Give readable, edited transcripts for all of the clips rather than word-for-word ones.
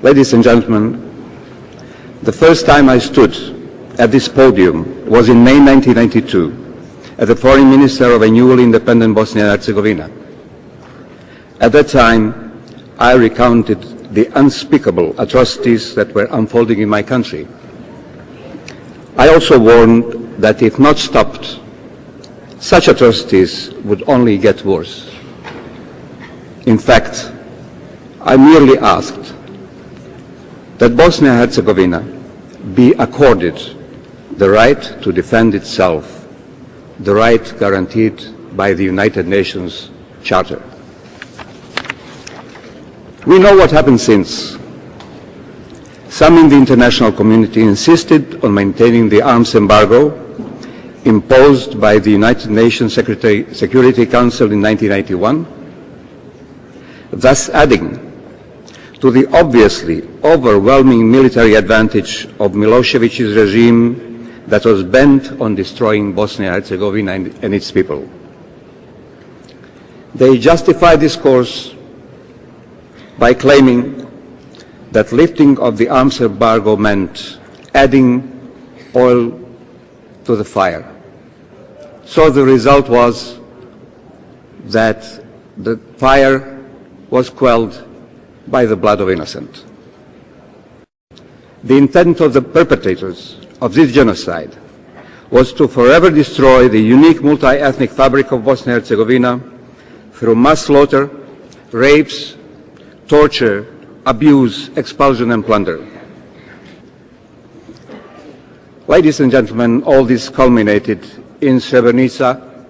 Ladies and gentlemen, the first time I stood at this podium was in May 1992 as the foreign minister of a newly independent Bosnia and Herzegovina. At that time, I recounted the unspeakable atrocities that were unfolding in my country. I also warned that if not stopped, such atrocities would only get worse. In fact, I merely asked that Bosnia and Herzegovina be accorded the right to defend itself, the right guaranteed by the United Nations Charter. We know what happened since. Some in the international community insisted on maintaining the arms embargo imposed by the United Nations Security Council in 1991, thus adding to the obviously overwhelming military advantage of Milosevic's regime that was bent on destroying Bosnia and Herzegovina and its people. They justified this course by claiming that lifting of the arms embargo meant adding oil to the fire. So the result was that the fire was quelled by the blood of innocent. The intent of the perpetrators of this genocide was to forever destroy the unique multi-ethnic fabric of Bosnia and Herzegovina through mass slaughter, rapes, torture, abuse, expulsion, and plunder. Ladies and gentlemen, all this culminated in Srebrenica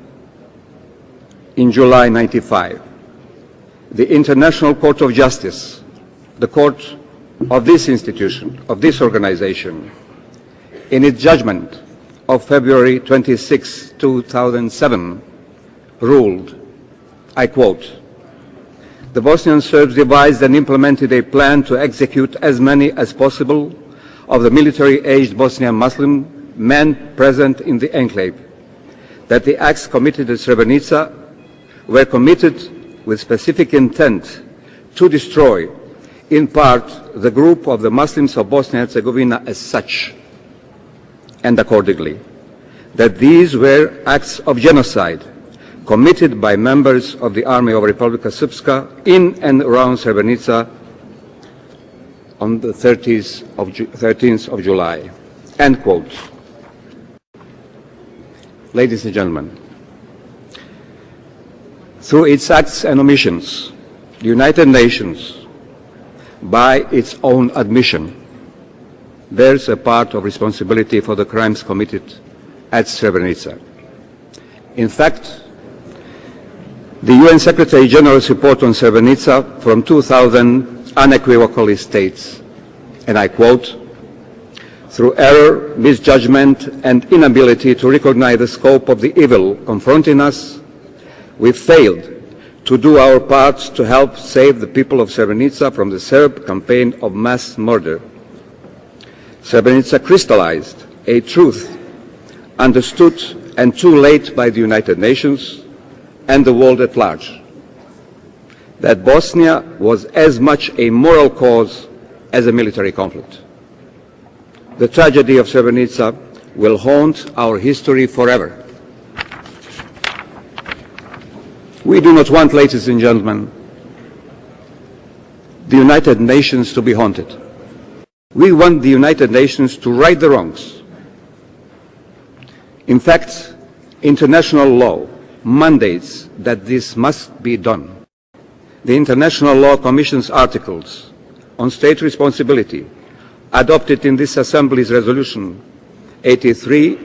in July 1995. The International Court of Justice, the court of this institution, of this organization, in its judgment of February 26, 2007, ruled, I quote, "The Bosnian Serbs devised and implemented a plan to execute as many as possible of the military-aged Bosnian Muslim men present in the enclave, that the acts committed at Srebrenica were committed with specific intent to destroy, in part, the group of the Muslims of Bosnia and Herzegovina as such, and accordingly, that these were acts of genocide committed by members of the Army of Republika Srpska in and around Srebrenica on the 13th of July." End quote. Ladies and gentlemen, through its acts and omissions, the United Nations, by its own admission, bears a part of responsibility for the crimes committed at Srebrenica. In fact, the UN Secretary General's report on Srebrenica from 2000 unequivocally states, and I quote, "Through error, misjudgment, and inability to recognize the scope of the evil confronting us, we failed to do our part to help save the people of Srebrenica from the Serb campaign of mass murder. Srebrenica crystallized a truth understood and too late by the United Nations and the world at large, that Bosnia was as much a moral cause as a military conflict. The tragedy of Srebrenica will haunt our history forever. We do not want, ladies and gentlemen, the United Nations to be haunted. We want the United Nations to right the wrongs. In fact, international law mandates that this must be done. The International Law Commission's articles on state responsibility, adopted in this Assembly's Resolution 83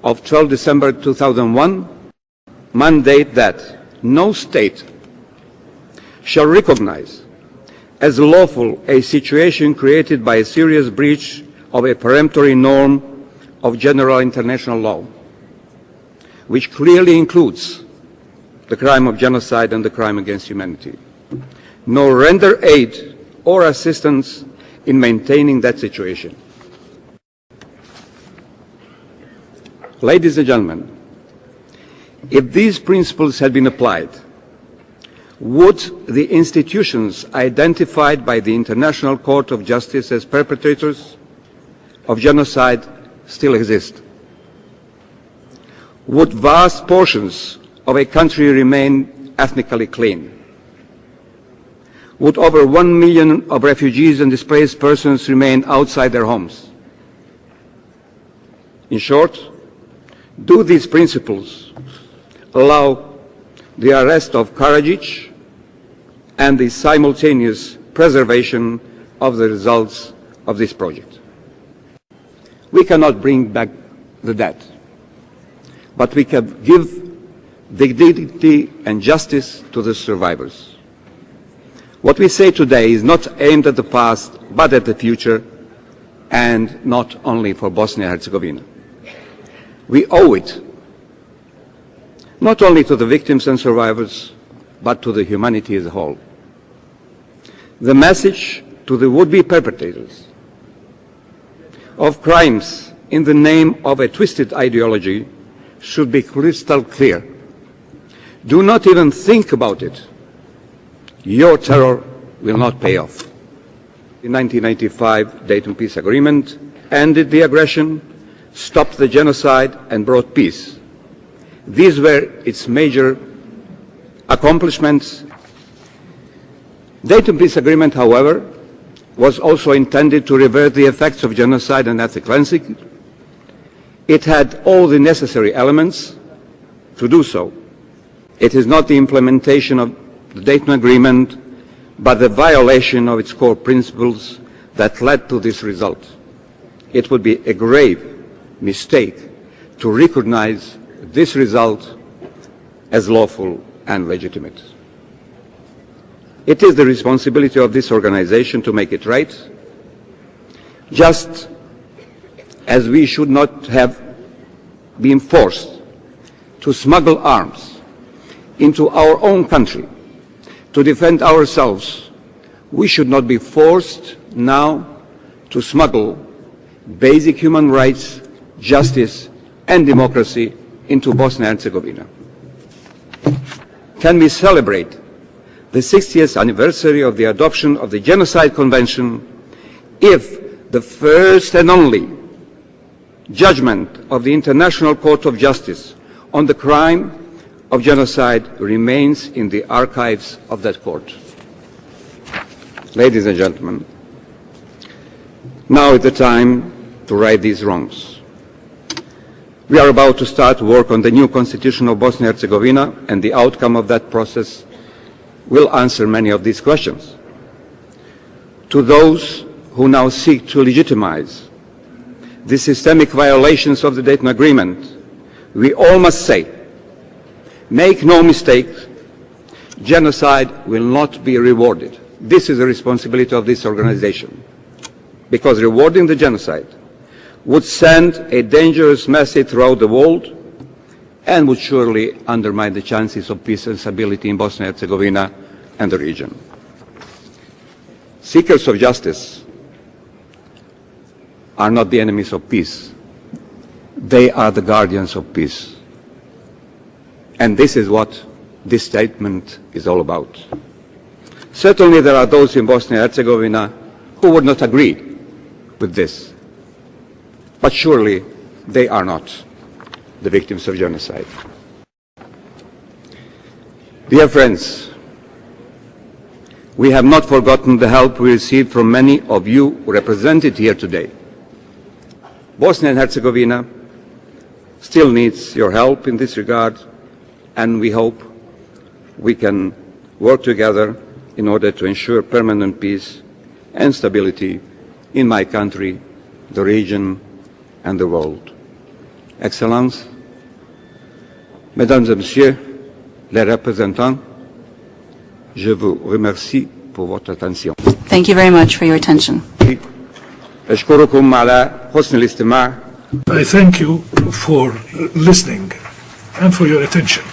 of 12 December 2001, mandate that no state shall recognize as lawful a situation created by a serious breach of a peremptory norm of general international law, which clearly includes the crime of genocide and the crime against humanity, nor render aid or assistance in maintaining that situation. Ladies and gentlemen, if these principles had been applied, would the institutions identified by the International Court of Justice as perpetrators of genocide still exist? Would vast portions of a country remain ethnically clean? Would over 1 million of refugees and displaced persons remain outside their homes? In short, do these principles allow the arrest of Karadzic and the simultaneous preservation of the results of this project? We cannot bring back the dead, but we can give dignity and justice to the survivors. What we say today is not aimed at the past, but at the future, and not only for Bosnia and Herzegovina. We owe it not only to the victims and survivors, but to the humanity as a whole. The message to the would-be perpetrators of crimes in the name of a twisted ideology should be crystal clear. Do not even think about it. Your terror will not pay off. The 1995 Dayton Peace Agreement ended the aggression, stopped the genocide, and brought peace. These were its major accomplishments. The Dayton Peace Agreement, however, was also intended to revert the effects of genocide and ethnic cleansing. It had all the necessary elements to do so. It is not the implementation of the Dayton Agreement, but the violation of its core principles that led to this result. It would be a grave mistake to recognize this result as lawful and legitimate. It is the responsibility of this organization to make it right, just as we should not have been forced to smuggle arms into our own country to defend ourselves. We should not be forced now to smuggle basic human rights, justice, and democracy into Bosnia and Herzegovina. Can we celebrate the 60th anniversary of the adoption of the Genocide Convention if the first and only judgment of the International Court of Justice on the crime of genocide remains in the archives of that court? Ladies and gentlemen, now is the time to right these wrongs. We are about to start work on the new constitution of Bosnia and Herzegovina, and the outcome of that process will answer many of these questions. To those who now seek to legitimize the systemic violations of the Dayton Agreement, we all must say, make no mistake, genocide will not be rewarded. This is the responsibility of this organization, because rewarding the genocide would send a dangerous message throughout the world and would surely undermine the chances of peace and stability in Bosnia and Herzegovina and the region. Seekers of justice are not the enemies of peace. They are the guardians of peace. And this is what this statement is all about. Certainly there are those in Bosnia and Herzegovina who would not agree with this. But surely they are not the victims of genocide. Dear friends, we have not forgotten the help we received from many of you represented here today. Bosnia and Herzegovina still needs your help in this regard, and we hope we can work together in order to ensure permanent peace and stability in my country, the region, and the world. Excellences, Mesdames et Messieurs les représentants, je vous remercie pour votre attention. Thank you very much for your attention. أشكركم على حسن الاستماع. I thank you for listening and for your attention.